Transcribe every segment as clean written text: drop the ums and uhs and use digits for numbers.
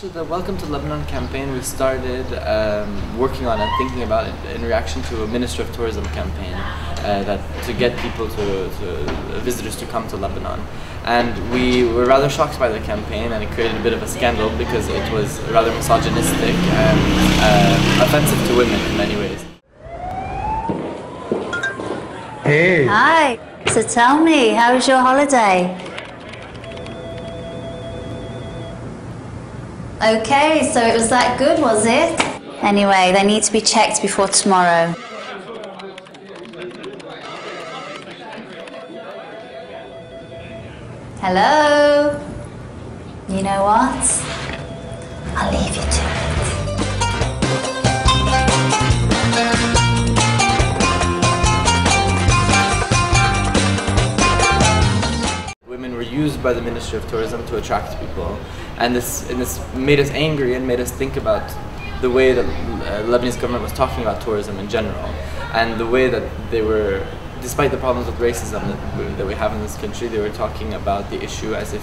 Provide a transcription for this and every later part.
So the Welcome to Lebanon campaign we started working on and thinking about it in reaction to a Minister of Tourism campaign that to get people visitors to come to Lebanon. And we were rather shocked by the campaign, and it created a bit of a scandal because it was rather misogynistic and offensive to women in many ways. Hey! Hi! So tell me, how was your holiday? Okay, so it was that good, was it? Anyway, they need to be checked before tomorrow. Hello? You know what? I'll leave you to it. Women were used by the Ministry of Tourism to attract people, and this made us angry and made us think about the way that the Lebanese government was talking about tourism in general, and the way that they were, despite the problems with racism that we have in this country, they were talking about the issue as if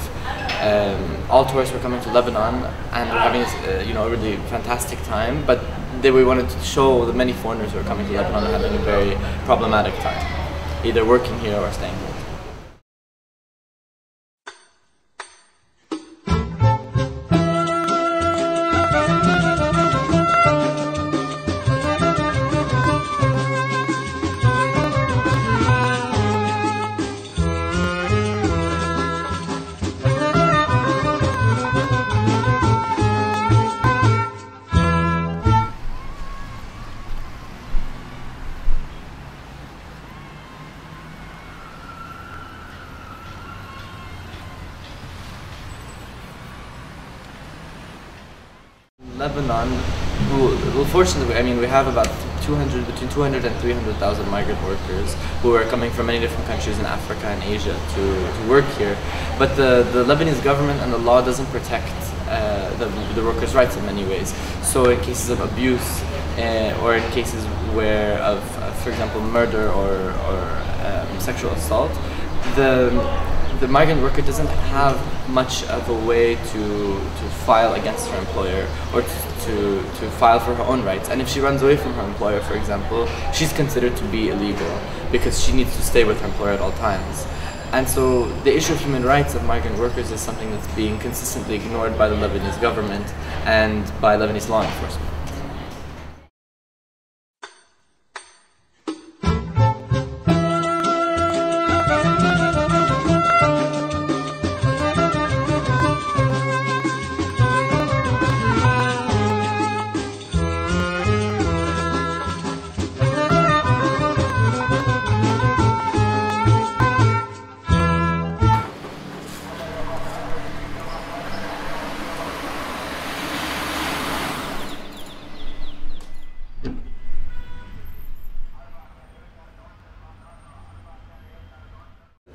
all tourists were coming to Lebanon and were having a really fantastic time, but we wanted to show the many foreigners who are coming to Lebanon and having a very problematic time, either working here or staying here. Lebanon, well, fortunately, I mean, we have about between 200 and 300,000 migrant workers who are coming from many different countries in Africa and Asia to work here. But the Lebanese government and the law doesn't protect the workers' rights in many ways. So in cases of abuse or in cases where of, for example, murder or sexual assault, the migrant worker doesn't have much of a way to file against her employer or to file for her own rights. And if she runs away from her employer, for example, she's considered to be illegal because she needs to stay with her employer at all times. And so the issue of human rights of migrant workers is something that's being consistently ignored by the Lebanese government and by Lebanese law enforcement.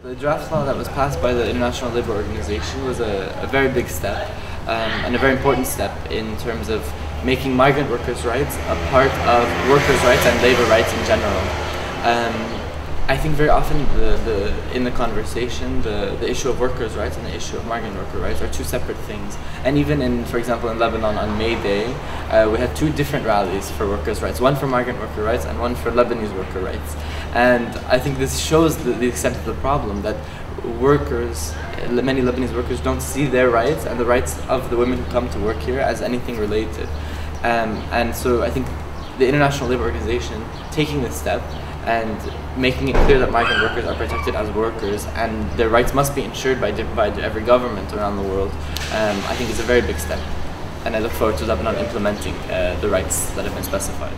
The draft law that was passed by the International Labour Organization was a very big step and a very important step in terms of making migrant workers' rights a part of workers' rights and labour rights in general. I think very often in the conversation, the issue of workers' rights and the issue of migrant worker rights are two separate things. And even for example, in Lebanon on May Day, we had two different rallies for workers' rights, one for migrant worker rights and one for Lebanese worker rights. And I think this shows the extent of the problem, that many Lebanese workers don't see their rights and the rights of the women who come to work here as anything related. And so I think the International Labour Organization taking this step and making it clear that migrant workers are protected as workers and their rights must be ensured by every government around the world, I think is a very big step. And I look forward to Lebanon implementing the rights that have been specified.